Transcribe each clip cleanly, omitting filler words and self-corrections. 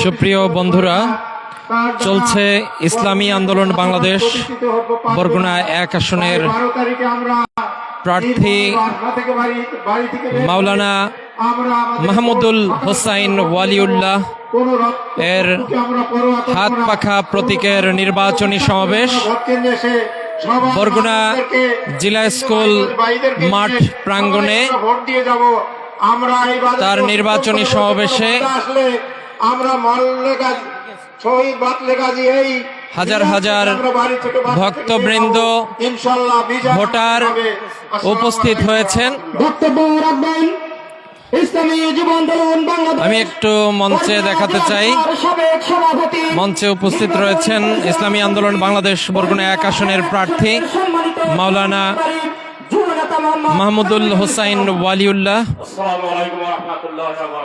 সুপ্রিয় বন্ধুরা, চলছে ইসলামী আন্দোলন বাংলাদেশ বরগুনা 1 আসনের প্রার্থী মাওলানা মাহমুদুল হোসাইন ওয়ালিউল্লাহ এর হাত পাখা প্রতীকের নির্বাচনী সমাবেশ বরগুনা জিলা স্কুল মাঠ প্রাঙ্গণে। তার নির্বাচনী সমাবেশে হাজার হাজার ভক্তবৃন্দ, ভোটার উপস্থিত হয়েছেন। আমি একটু মঞ্চে দেখাতে চাই, মঞ্চে উপস্থিত রয়েছেন ইসলামী আন্দোলন বাংলাদেশ বরগুনা 1 আসনের প্রার্থী মাওলানা মাহমুদুল হোসাইন ওয়ালিউল্লাহ।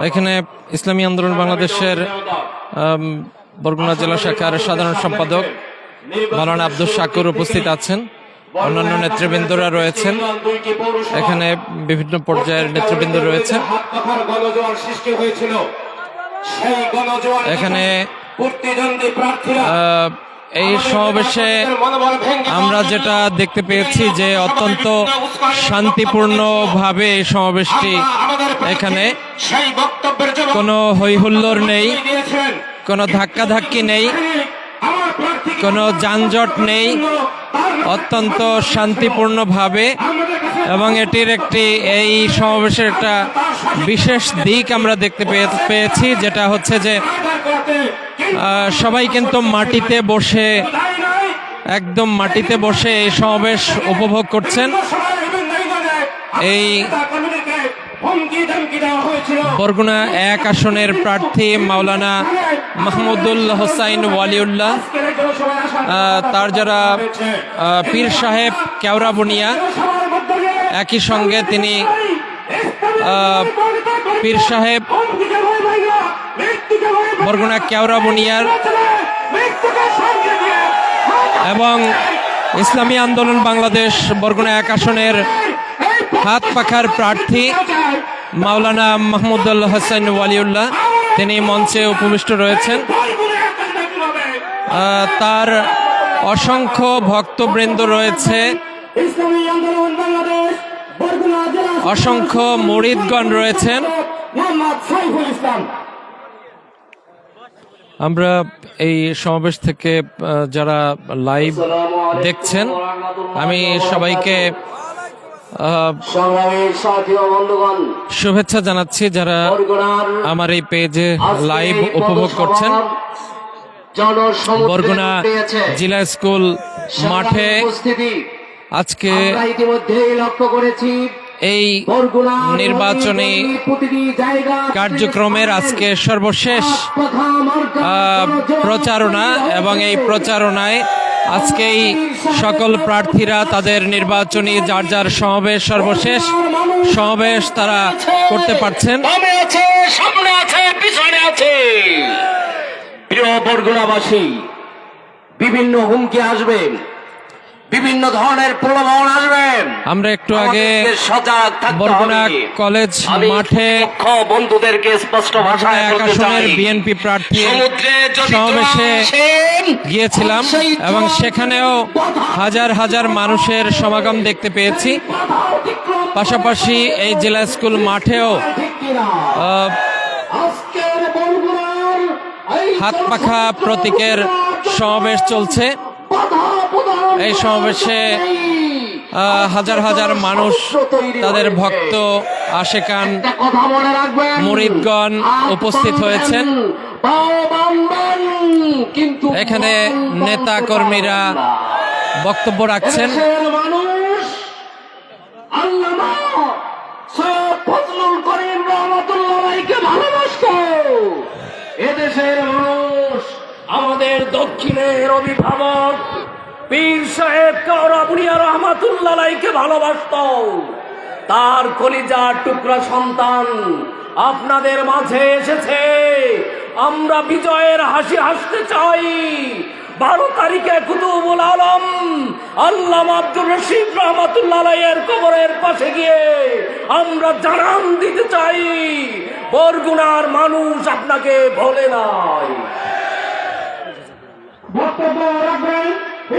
এখানে ইসলামী আন্দোলন বাংলাদেশের বরগুনা জেলা শাখার সাধারণ সম্পাদক মাওলানা আব্দুল শাকুর উপস্থিত আছেন, অন্যান্য নেতৃবৃন্দরা রয়েছেন, এখানে বিভিন্ন পর্যায়ের নেতৃবৃন্দ রয়েছে। এখানে এই সমাবেশে আমরা যেটা দেখতে পেয়েছি যে অত্যন্ত শান্তিপূর্ণভাবে এই সমাবেশটি, এখানে কোনো হইহুল্লোড় নেই, কোনো ধাক্কাধাক্কি নেই, কোনো যানজট নেই, অত্যন্ত শান্তিপূর্ণভাবে। এবং এটির এই সমাবেশের একটা বিশেষ দিক আমরা দেখতে পেয়েছি, যেটা হচ্ছে যে সবাই কিন্তু মাটিতে বসে, একদম মাটিতে বসে এই সমাবেশ উপভোগ করছেন। এই বরগুনা 1 আসনের প্রার্থী মাওলানা মাহমুদুল হোসাইন ওয়ালিউল্লাহ, তার যারা পীর সাহেব কেওড়াবুনিয়া, একই সঙ্গে তিনি পীর সাহেব বরগুনা কেওড়াবুনিয়ার এবং ইসলামী আন্দোলন বাংলাদেশ বরগুনা 1 আসনের হাত পাখার প্রার্থী মাওলানা মাহমুদুল হোসাইন ওয়ালিউল্লাহ, তিনি মঞ্চে উপবিষ্ট রয়েছেন। তার অসংখ্য ভক্তবৃন্দ রয়েছে, অসংখ্য মুরিদগণ রয়েছেন। আমরা এই সমাবেশ থেকে যারা লাইভ দেখছেন, আমি সবাইকে শুভেচ্ছা জানাচ্ছি যারা আমার এই পেজে লাইভ উপভোগ করছেন। বরগুনা জিলা স্কুল মাঠে আজকে এই নির্বাচনী কার্যক্রমের আজকে সর্বশেষ প্রচারণা, এবং এই প্রচারণায় আজকেই সকল প্রার্থীরা তাদের নির্বাচনী যার যার সমাবেশ, সর্বশেষ সমাবেশ তারা করতে পারছেন। সামনে আছে, পিছনে আছে। প্রিয় বরগুনাবাসী, বিভিন্ন হুমকি আসবে, বিভিন্ন ধরনের প্রলোভন আসবে। আমরা একটু আগে বরগুনা কলেজ মাঠে বন্ধুদেরকে স্পষ্ট ভাষায় 1 আসনের বিএনপি প্রার্থী সমাবেশে গিয়েছিলাম, এবং সেখানেও হাজার হাজার মানুষের সমাগম দেখতে পেয়েছি। পাশাপাশি এই জেলা স্কুল মাঠেও হাত পাখা প্রতীকের সমাবেশ চলছে। এই সমাবেশে হাজার হাজার মানুষ, তাদের ভক্ত, আশেকান, মুরিদগণ উপস্থিত হয়েছেন। এখানে নেতা কর্মীরা বক্তব্য রাখছেন। এদেশের মানুষ আমাদের দক্ষিণের অভিভাবক পীর সাহেব কেওড়াবুনিয়া রহমাতুল্লাহ আলাইহিকে ভালোবাসত। তার কলিজার টুকরা সন্তান আপনাদের মাঝে এসেছে। আমরা বিজয়ের হাসি হাসতে চাই, 12 তারিখে কুতুবুল আলম আল্লামা আব্দুর রশিদ রহমাতুল্লাহ আলাইহির কবরের পাশে গিয়ে আমরা জানান দিতে চাই, বরগুনার মানুষ আপনাকে ভোলে নাই। বক্তব্য রাখবেন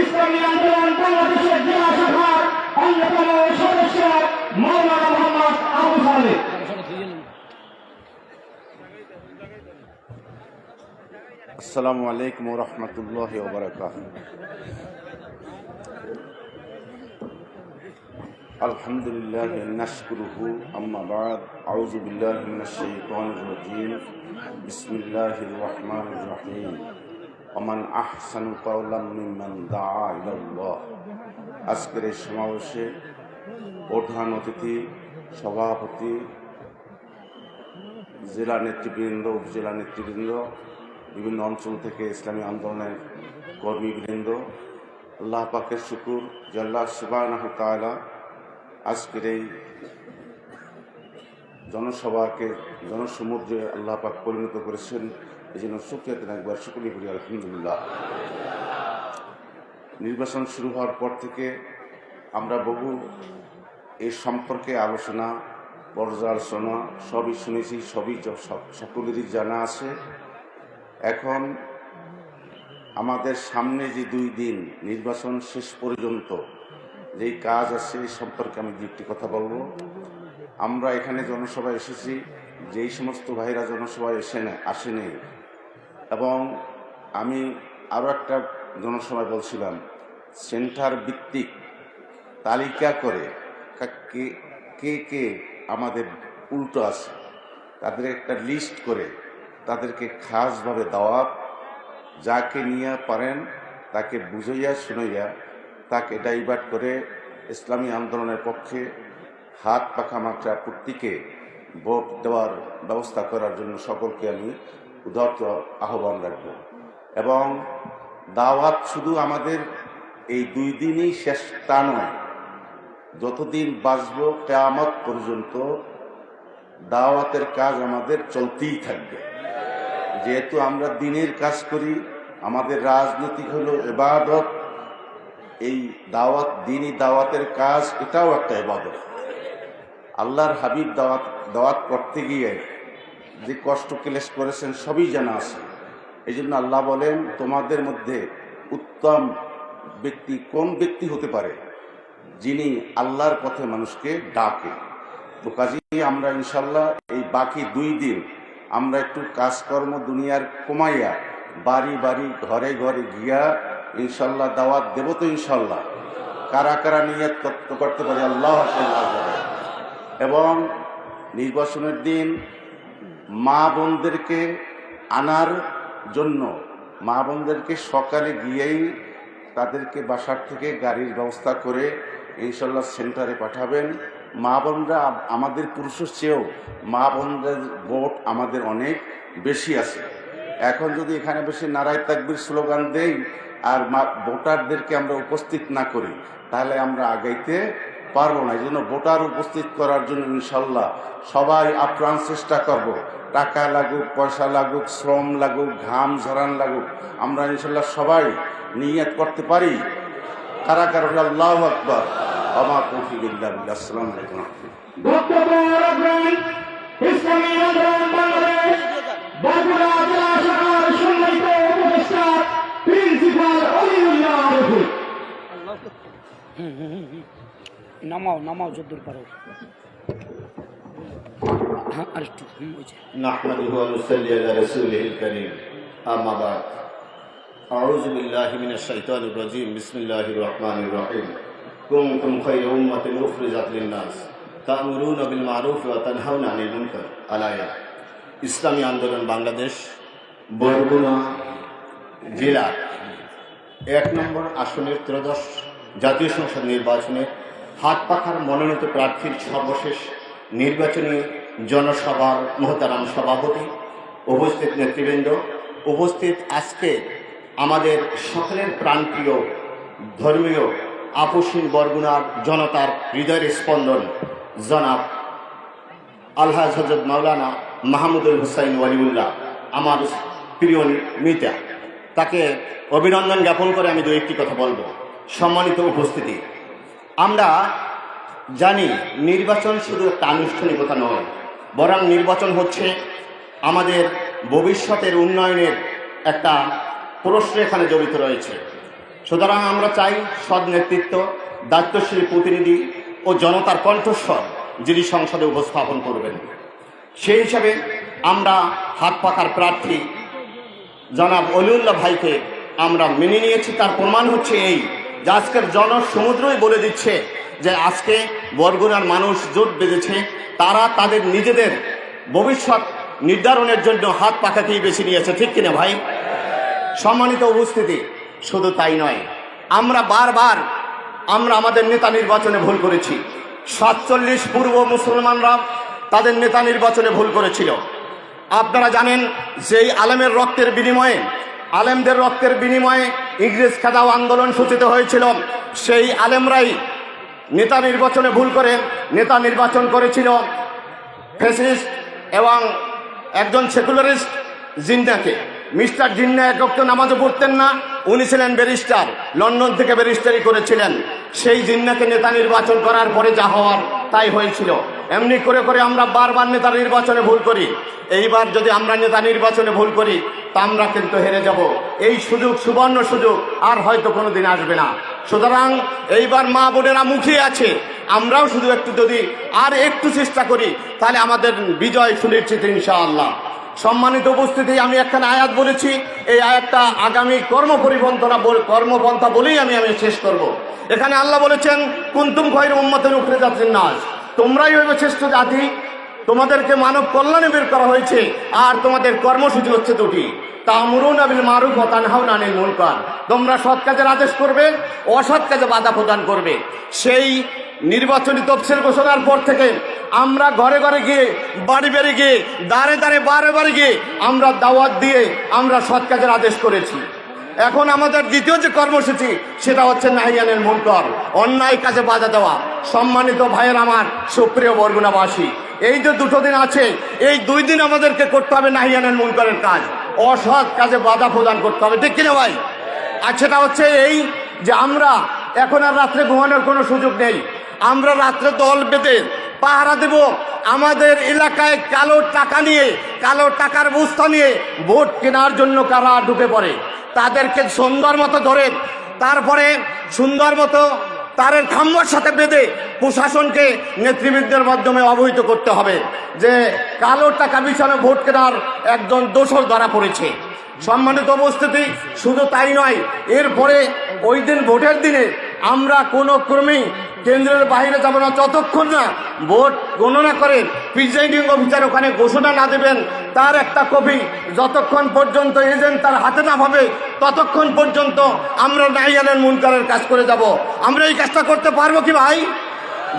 ইসলামী আন্দোলন বাংলাদেশের জেলা শাখার অন্যতম সদস্য মাওলানা মোহাম্মদ আবু সালেহ। আসসালামু আলাইকুম ওয়া রাহমাতুল্লাহি ওয়া বারাকাতুহু। আলহামদুলিল্লাহ নাশকুরুহু আম্মা বা'দ আউযু বিল্লাহি মিনাশ শাইতানির রাজীম বিসমিল্লাহির রহমানির রহিম ওয়া মান আহসানু কাওলাম মিম্মান দাআ ইলাল্লাহ। আজকের এই সমাবেশে প্রধান অতিথি, সভাপতি, জেলা নেতৃবৃন্দ, উপজেলা নেতৃবৃন্দ, বিভিন্ন অঞ্চল থেকে ইসলামী আন্দোলনের কর্মীবৃন্দ, আল্লাহ পাকের শুকুর যে আল্লাহ সুবহানাহু ওয়া তাআলা আজকের এই জনসভাকে জনসমুদ্রে আল্লাহ পাক পরিণত করেছেন। এই জন্য শুকরিয়াতে একবার শুকরিয়া করি আলহামদুলিল্লাহ। নির্বাচন শুরু হওয়ার পর থেকে আমরা বহু এই সম্পর্কে আলোচনা, পর্যালোচনা সবই শুনেছি, সবই সকলেরই জানা আছে। এখন আমাদের সামনে যে 2 দিন নির্বাচন শেষ পর্যন্ত যেই কাজ আছে এই সম্পর্কে আমি একটি কথা বলবো। আমরা এখানে জনসভায় এসেছি, যেই সমস্ত ভাইরা জনসভায় আসেনি, এবং আমি আরও একটা জনসভায় বলছিলাম, সেন্টার ভিত্তিক তালিকা করে কে কে আমাদের উল্টো আছে তাদের একটা লিস্ট করে তাদেরকে খাসভাবে দাওয়াত, যাকে নিয়ে পারেন তাকে বুঝাইয়া শুনাইয়া তাকে ডাইভার্ট করে ইসলামী আন্দোলনের পক্ষে হাত পাখা মাত্রা প্রত্যেকে ভোট দেওয়ার ব্যবস্থা করার জন্য সকলকে আমি উদারত আহ্বান রাখব। এবং দাওয়াত শুধু আমাদের এই 2 দিনই শেষ তা নয়, যতদিন বাঁচব কিয়ামত পর্যন্ত দাওয়াতের কাজ আমাদের চলতেই থাকবে। যেহেতু আমরা দিনের কাজ করি, আমাদের রাজনৈতিক হলো ইবাদত, এই দাওয়াত, দিনই দাওয়াতের কাজ এটাও একটা ইবাদত। আল্লাহর হাবিব দাওয়াত করতে গিয়ে যে কষ্ট ক্লেশ করেছেন সবই জানা আছে। এই জন্য আল্লাহ বলেন, তোমাদের মধ্যে উত্তম ব্যক্তি কোন ব্যক্তি হতে পারে? যিনি আল্লাহর পথে মানুষকে ডাকে। তো কাজেই আমরা ইনশাল্লাহ এই বাকি 2 দিন আমরা একটু কাজকর্ম দুনিয়ার কমাইয়া বাড়ি বাড়ি ঘরে ঘরে গিয়া ইনশাল্লাহ দাওয়াত দেব। তো ইনশাল্লাহ কারা কারা নিয়ত করতে পারে আল্লাহ। এবং নির্বাচনের দিন মা বোনদেরকে আনার জন্য মা বোনদেরকে সকালে গিয়েই তাদেরকে বাসার থেকে গাড়ির ব্যবস্থা করে ইনশাল্লাহ সেন্টারে পাঠাবেন। মা বোনরা আমাদের পুরুষের চেয়েও মা বোনদের ভোট আমাদের অনেক বেশি আছে। এখন যদি এখানে বেশি নারায় তাকবীর স্লোগান দেই আর ভোটারদেরকে আমরা উপস্থিত না করি, তাহলে আমরা আগাইতে পারবো না। এই জন্য ভোটার উপস্থিত করার জন্য ইনশাল্লাহ সবাই আপ্রাণ চেষ্টা করব। টাকা লাগুক, পয়সা লাগুক, শ্রম লাগুক, ঘাম ঝরান লাগুক, আমরা ইনশাল্লাহ সবাই নিয়ত করতে পারি। কারা কারা আল্লাহু আকবার। আমা তৌফিক ইল্লা বিল্লাহ। আসসালামু আলাইকুম। বক্তব্য রাখবেন ইসলামী আন্দোলন বাংলাদেশ বরগুনা জেলা শাখার সম্মানিত উপদেষ্টা প্রিন্সিপাল অলিউল্লাহ রফিক। নামাও যদ্দূর পারো। আরেকটু নাহমাদুহু ওয়া নুসাল্লি আলা রাসূলিল কারীম। আম্মা বা'দ। আউযু বিল্লাহি মিনাশ শাইতানির রাজীম। বিসমিল্লাহির রহমানির রহিম। কুনতুম খায়রা উম্মাতিন উখরিজাত লিন-নাস তা'মুরুনা বিল মা'রুফ ওয়া তানহাউনা আনিল মুনকার। আলায়া। ইসলামী আন্দোলন বাংলাদেশ বরগুনা জেলা 1 নম্বর আসনের 13 জাতীয় সংসদ নির্বাচনে হাত পাখার মনোনীত প্রার্থীর সর্বশেষ নির্বাচনী জনসভার মহতারাম সভাপতি, উপস্থিত নেতৃবৃন্দ, উপস্থিত আজকে আমাদের সকলের প্রাণপ্রিয় ধর্মীয় আপসীন বরগুনার জনতার হৃদয়ের স্পন্দন জনাব আলহাজ হযরত মাওলানা মাহমুদুল হুসাইন ওয়ালিউল্লাহ, আমার প্রিয় নেতা, তাকে অভিনন্দন জ্ঞাপন করে আমি দু একটি কথা বলবো। সম্মানিত উপস্থিতি, আমরা জানি নির্বাচন শুধু একটা আনুষ্ঠানিকতা নয়, বরং নির্বাচন হচ্ছে আমাদের ভবিষ্যতের উন্নয়নের একটা প্রশ্ন এখানে জড়িত রয়েছে। সুতরাং আমরা চাই সৎ নেতৃত্ব, দায়িত্বশীল প্রতিনিধি ও জনতার কণ্ঠস্বর যিনি সংসদে উপস্থাপন করবেন। সেই হিসাবে আমরা হাত পাখার প্রার্থী জনাব অলিউল্লাহ ভাইকে আমরা মেনে নিয়েছি। তার প্রমাণ হচ্ছে এই যে আজকের জনসমুদ্রই বলে দিচ্ছে যে আজকে বরগুনার মানুষ জোট বেঁধেছে, তারা তাদের নিজেদের ভবিষ্যৎ নির্ধারণের জন্য হাত পাখাকেই বেছে নিয়েছে। ঠিক কিনা ভাই? সম্মানিত উপস্থিতি, শুধু তাই নয়, আমরা বারবার আমাদের নেতা নির্বাচনে ভুল করেছি। 47 পূর্ব মুসলমানরা তাদের নেতা নির্বাচনে ভুল করেছিল। আপনারা জানেন যেই আলেমের রক্তের বিনিময়ে, আলেমদের রক্তের বিনিময়ে ইংরেজ খেদাও আন্দোলন সূচিত হয়েছিল, সেই আলেমরাই নেতা নির্বাচনে ভুল করে নেতা নির্বাচন করেছিল ফ্যাসিস্ট এবং একজন সেকুলারিস্ট জিন্নাকে। মিস্টার জিন্না এক ওয়াক্ত নামাজও পড়তেন না, উনি ছিলেন ব্যারিস্টার, লন্ডন থেকে ব্যারিস্টারি করেছিলেন। সেই জিন্নাকে নেতা নির্বাচন করার পরে যা হওয়ার তাই হয়েছিল। এমনি করে করে আমরা বারবার নেতা নির্বাচনে ভুল করি। এইবার যদি আমরা নেতা নির্বাচনে ভুল করি তা আমরা কিন্তু হেরে যাব। এই সুযোগ, সুবর্ণ সুযোগ আর হয়তো কোনো দিন আসবে না। সুতরাং এইবার মা বোনেরা মুখিয়ে আছে, আমরাও শুধু একটু যদি আর একটু চেষ্টা করি তাহলে আমাদের বিজয় সুনিশ্চিত ইনশাআল্লাহ। সম্মানিত উপস্থিতি, আমি একখানে আয়াত বলেছি, এই আয়াতটা আগামী কর্মপন্থা বলেই আমি শেষ করব। এখানে আল্লাহ বলেছেন, কুনতুম খায়রা উম্মাতিন উখরিজাত লিন-নাস, তোমরাই হইবে শ্রেষ্ঠ জাতি, তোমাদেরকে মানব কল্যাণে বের করা হয়েছে, আর তোমাদের কর্মসূচি হচ্ছে দুটি, তা'মুরুনা বিল মারুফ ওয়া তানহাউনা আনিল মুনকার, তোমরা সৎ কাজের আদেশ করবে, অসৎ কাজে বাধা প্রদান করবে। সেই নির্বাচনী তফসিল ঘোষণার পর থেকে আমরা ঘরে ঘরে গিয়ে, বাড়ি বাড়ি গিয়ে, দাঁড়ে দাঁড়ে বারে বারে গিয়ে আমরা দাওয়াত দিয়ে আমরা সৎ কাজের আদেশ করেছি। এখন আমাদের দ্বিতীয় যে কর্মসূচি সেটা হচ্ছে নাহি আনিল মুনকার, অন্যায় কাজে বাধা দেওয়া। সম্মানিত ভাইয়ের আমার, সুপ্রিয় বরগুনাবাসী, এই যে দুটো দিন আছে, এই 2 দিন আমাদেরকে করতে হবে নাহি আনিল মুনকারের কাজ, অসৎ কাজে বাধা প্রদান করতে হবে। ঠিক কিনা ভাই? আর সেটা হচ্ছে এই যে আমরা এখন আর রাত্রে ঘুমানোর কোনো সুযোগ নেই। আমরা রাত্রে দল বেঁধে পাহারা দেব। আমাদের এলাকায় কালো টাকা নিয়ে, কালো টাকার বস্তা নিয়ে ভোট কেনার জন্য কারা ঢুকে পড়ে, তাদেরকে সুন্দর মতো ধরে, তারপরে সুন্দর মতো তারের খাম্বার সাথে বেঁধে প্রশাসনকে নেতৃবৃন্দের মাধ্যমে অবহিত করতে হবে যে কালো টাকা বিছানো ভোট কেনার একজন দোষর ধরা পড়েছে। সম্মানিত উপস্থিতি, শুধু তাই নয়, এরপরে ওই দিন ভোটের দিনে আমরা কোনো ক্রমেই কেন্দ্রের বাইরে যাব না যতক্ষণ না ভোট গণনা করে প্রিজাইডিং অফিসার ওখানে ঘোষণা না দেবেন তার একটা কপি, যতক্ষণ পর্যন্ত এজেন্ট তার হাতে না পাবে ততক্ষণ পর্যন্ত আমরা নাহি আনিল মুনকারের কাজ করে যাব। আমরা এই কাজটা করতে পারবো কি ভাই?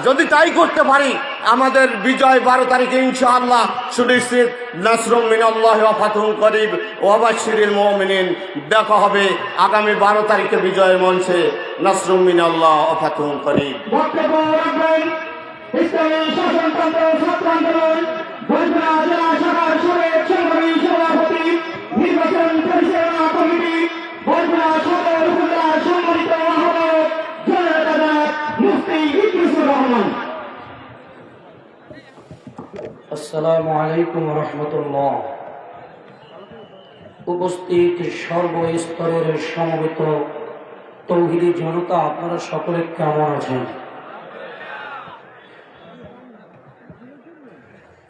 যদি তাই করতে পারি আমাদের বিজয় 12 তারিখে ইনশাআল্লাহ সুনিশ্চিত। নাসরুম মিনাল্লাহি ওয়া ফাতহুন করিব ওয়া বাশশিরিল মুমিনিন। দেখা হবে আগামী 12 তারিখে বিজয়ের মঞ্চে। নাসরুম মিনাল্লাহি ওয়া ফাতহুন করিব। বক্তব্য রাখবেন ইসলামী শাসনতন্ত্র ছাত্র আন্দোলন বরগুনা জেলা শাখার সাবেক সংগ্রামী সভাপতি, নির্বাচন পরিচালনা কমিটি বরগুনা সদর উপজেলার সম্মানিত আহ্বায়ক জনাব মুফতি ইদ্রিসুর রহমান। আসসালামু আলাইকুম রহমতুল্লাহ। উপস্থিত সর্বস্তরের সমবেত তৌহিদি জনতা, আপনারা সকলে কেমন আছেন?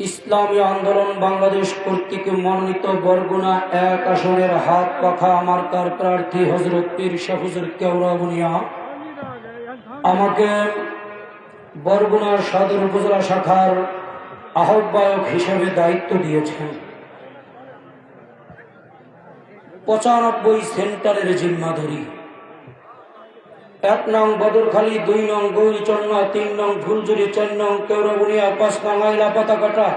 ইসলামী আন্দোলন বাংলাদেশ কর্তৃক মনোনীত বরগুনা 1 আসনের হাত পাখা মার্কার প্রার্থী হযরত পীর শাহ হুজুর কেওড়া বুনিয়া আমাকে বরগুনা সদর উপজেলা শাখার আহ্বায়ক হিসেবে দায়িত্ব দিয়েছেন। 95 সেন্টারের জিম্মাদারি। 1 নং বদরখালী, 2 নং গৌরীচন্না, 3 নং ফুলজুরি, 4 নং কেওড়াবুনিয়া, 5 নং আইলা পাতাকাটা,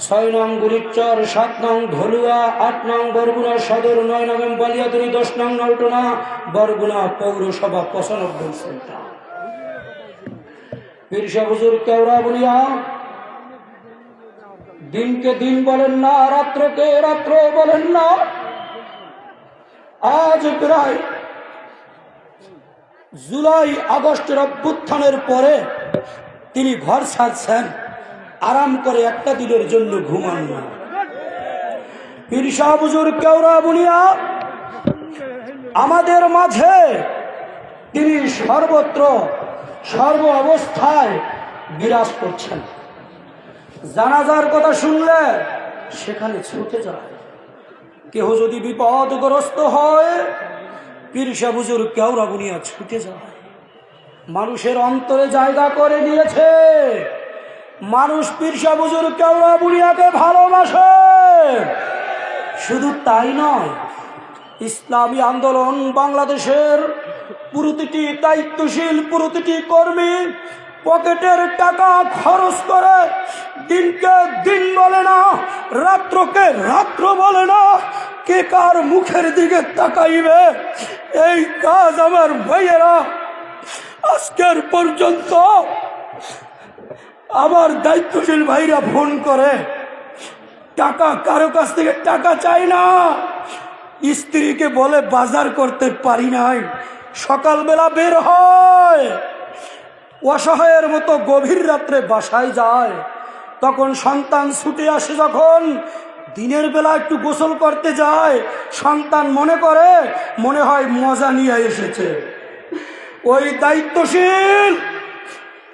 6 নং গুরিচর, 7 নং ধলুয়া, 8 নং বরগুনা সদর, 9 নং বালিয়াতুরি, 10 নং নলটনা, বরগুনা পৌরসভা 95 সেন্টার। পীর শাহ হুজুর কেওড়াবুনিয়া দিনকে দিন বলেন না, রাত্রকে রাত্র বলেন না। আজ প্রায় জুলাই আগস্টের অভ্যুত্থানের পরে তিনি ঘর ছাড়ছেন, আরাম করে একটা দিনের জন্য ঘুমান না। পীর শাহ হুজুর কেওড়া বুনিয়া আমাদের মাঝে তিনি সর্বত্র সর্ব অবস্থায় বিরাজ করছেন। জানাজার কথা শুনলে সেখানে ছুটে যায়। কেহ যদি বিপদগ্রস্ত হয় পীর শাহ হুজুর কেওড়া বুনিয়া ছুটে যায়। মানুষের অন্তরে জায়গা করে দিয়েছে। মানুষ পীর শাহ হুজুর কেওড়া বুনিয়াকে ভালোবাসে। শুধু তাই নয়, ইসলামী আন্দোলন বাংলাদেশের প্রতিটি দায়িত্বশীল প্রতিটি কর্মী পকেটের টাকা খরচ করে দিনকে দিন বলে না, রাত্রকে রাত্র বলে না, কে কার মুখের দিকে তাকাইবে এই কাজ আমার ভাইয়েরা আজকের পর্যন্ত আমার দায়িত্বশীল ভাইরা ফোন করে টাকা কারো কাছ থেকে টাকা চাই না। স্ত্রীকে বলে বাজার করতে পারি নাই, সকালবেলা বের হয়, অসহায়ের মতো গভীর রাত্রে বাসায় যায়। তখন সন্তান ছুটে আসে, যখন দিনের বেলা একটু গোসল করতে যায়, সন্তান মনে হয় মজা নিয়ে এসেছে। ওই দায়িত্বশীল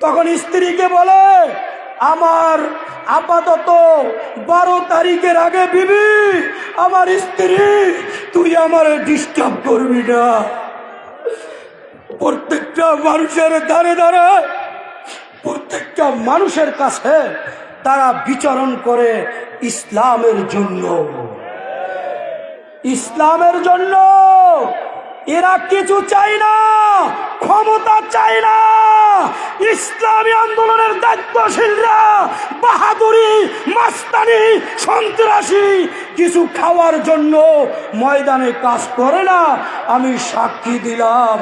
তখন স্ত্রীকে বলে, আমার আপাতত 12 তারিখের আগে বিবি, আমার স্ত্রী, তুই আমার ডিস্টার্ব করবি না। প্রত্যেকটা মানুষের দ্বারে দ্বারে প্রত্যেকটা মানুষের কাছে তারা বিচরণ করে ইসলামের জন্য। ইসলামের জন্য এরা কিছু চাই না, ক্ষমতা চাই না। ইসলামী আন্দোলনের দায়িত্বশীলরা বাহাদুরি, মাস্তানি, সন্ত্রাসী কিছু খাওয়ার জন্য ময়দানে কাজ করে না। আমি সাক্ষী দিলাম।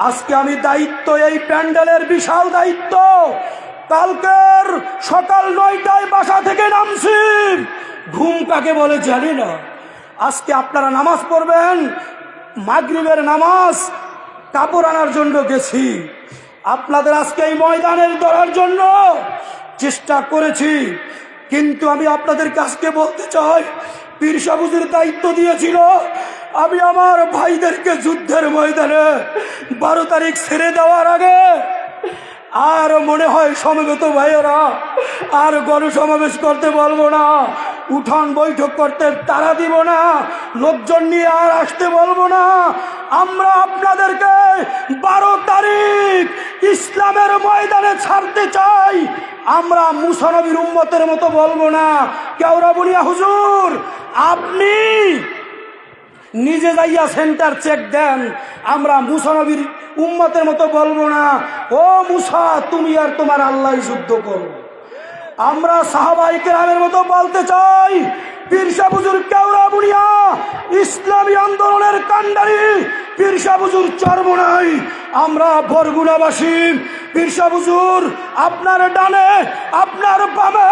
আজকে আমি দায়িত্ব, এই প্যান্ডেলের বিশাল দায়িত্ব। কালকের সকাল 9টায় বাসা থেকে নামছি, ঘুম কাকে বলে জানি না। আজকে আপনারা নামাজ পড়বেন, মাগরিবের নামাজ, কাপড় আনার জন্য গেছি। আপনাদের আজকে এই ময়দানের ধরার জন্য চেষ্টা করেছি। কিন্তু আমি আপনাদের কাছকে বলতে চাই, পীর শাহ হুজুর দায়িত্ব দিয়েছিল, আমি আমার ভাইদেরকে যুদ্ধের ময়দানে 12 তারিখ ছেড়ে দেওয়ার আগে আর মনে হয় সমবেত ভাইয়েরা আর গণসমাবেশ করতে বলবো না, উঠান বৈঠক করতে তারা দিব না, লোকজন নিয়ে আর আসতে বলবো না। আমরা আপনাদেরকে 12 তারিখ ইসলামের ময়দানে ছাড়তে চাই। আমরা মুসা নবীর উম্মতের মতো বলবো না, কেওড়া বুনিয়া হুজুর আপনি নিজে যাইয়া সেন্টার চেক দেন। আমরা মুসা নবীর উম্মতের মতো বলবো না, ও মুসা তুমি আর তোমার আল্লাহ যুদ্ধ করো। আমরা সাহাবায়ে কেরামের মতো বলতে চাই, পীর শাহ হুজুর কেওড়া বুনিয়া ইসলামী আন্দোলনের কান্ডারি, পীর শাহ হুজুর চরমোনাই। আমরা বরগুনাবাসী, পীর শাহ হুজুর আপনার ডানে, আপনার বামে,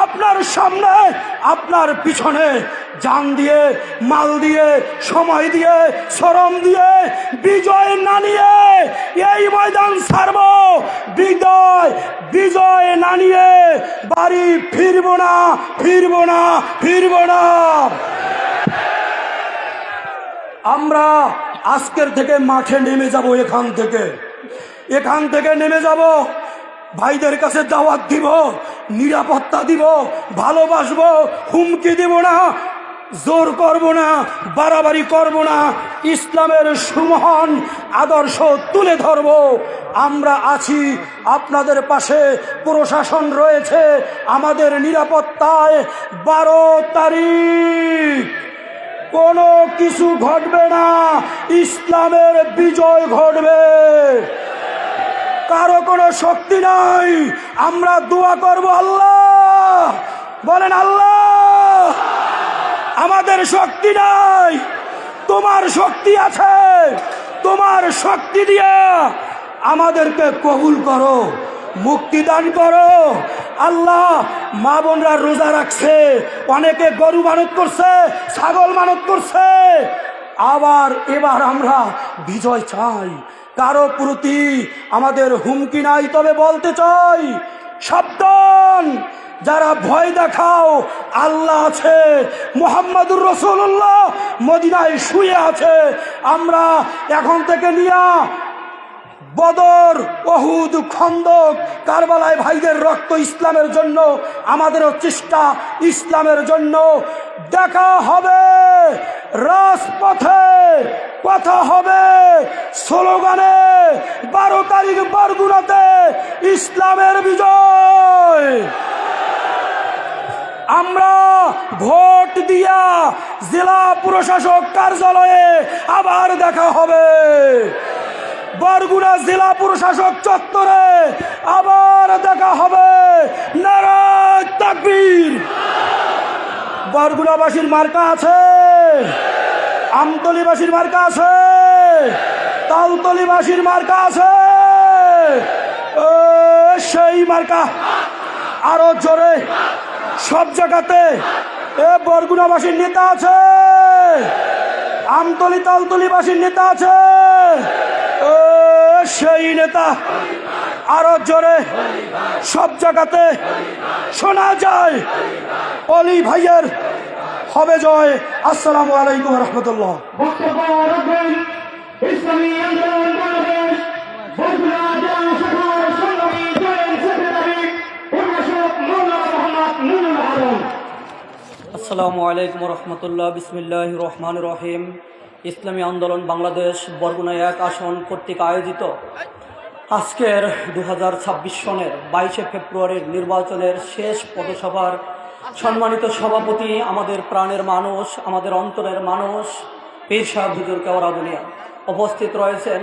আপনার সামনে, আপনার পিছনে জান দিয়ে, মাল দিয়ে, সময় দিয়ে, শ্রম দিয়ে, বিজয় না নিয়ে এই ময়দান ছাড়ব। বিজয় না নিয়ে বাড়ি ফিরব না, ফিরব না, ফিরব না। আমরা আজকের থেকে মাঠে নেমে যাব। এখান থেকে নেমে যাব, ভাইদের কাছে দাওয়াত দিব, নিরাপত্তা দিব, ভালোবাসবো, হুমকি দিব না, জোর করব না, বাড়াবাড়ি করব না, ইসলামের সুমহান আদর্শ তুলে ধরব। আমরা আছি আপনাদের পাশে, প্রশাসন রয়েছে আমাদের নিরাপত্তায়। 12 তারিখ কোনো কিছু ঘটবে না, ইসলামের বিজয় ঘটবে। কারো কোনো শক্তি নাই। আমরা দোয়া করব, আল্লাহ বলেন, আল্লাহ আমাদের শক্তি নাই, তোমার শক্তি আছে, তোমার শক্তি দিয়ে আমাদেরকে কবুল করো, মুক্তি দান করো। আল্লাহ মা বোনরা রোজা রাখছে, অনেকে গরু মানত করছে, ছাগল মানত করছে। এবার আমরা বিজয় চাই। কারো প্রতি আমাদের হুমকি নাই, তবে বলতে চাই সাবধান, যারা ভয় দেখাও, আল্লাহ আছে, মুহাম্মাদুর রাসূলুল্লাহ মদিনায় শুয়ে আছে। আমরা এখন থেকে নিয়া বদর, ওহুদ, খন্দক, কারবালায় ভাইদের রক্ত ইসলামের জন্য, আমাদেরও চেষ্টা ইসলামের জন্য। দেখা হবে রাজপথে, কথা হবে স্লোগানে। 12 তারিখ বরগুনাতে ইসলামের বিজয়। আমরা ভোট দিয়া জেলা প্রশাসক কার্যালয়ে আবার দেখা হবে। বরগুনা জেলা প্রশাসক চত্বরে আবার দেখা হবে। নারায়ে তাকবীর। বরগুনাবাসীর মার্কা আছে, আমতলীবাসীর মার্কা আছে, তালতলীবাসীর মার্কা আছে, সেই মার্কা আরো জোরে সব জায়গাতে। বরগুনাবাসীর নেতা আছে, আমতলী তালতলীবাসীর নেতা আছে, সেই নেতা আরো জোরে সব জায়গাতে শোনা যায়। অলি ভাইয়ের হবে জয়। আসসালামু আলাইকুম রহমতুল্লাহ। বক্তব্য রাখবেন ইসলামী আন্দোলন বাংলাদেশ বরগুনা জেলা শাখার সংগ্রামী জয়েন্ট সেক্রেটারি প্রভাষক মাওলানা মোহাম্মদ নুরুল আলম। আসসালামু আলাইকুম রহমতুল্লাহ। বিসমিল্লাহির রহমানির রহিম। ইসলামী আন্দোলন বাংলাদেশ বরগুনা 1 আসন কর্তৃক আয়োজিত আজকের 2026 সনের 22 ফেব্রুয়ারির নির্বাচনের শেষ পথসভার সম্মানিত সভাপতি, আমাদের প্রাণের মানুষ, আমাদের অন্তরের মানুষ, পীর সাহেব হুজুর কেওড়া বুনিয়া উপস্থিত রয়েছেন।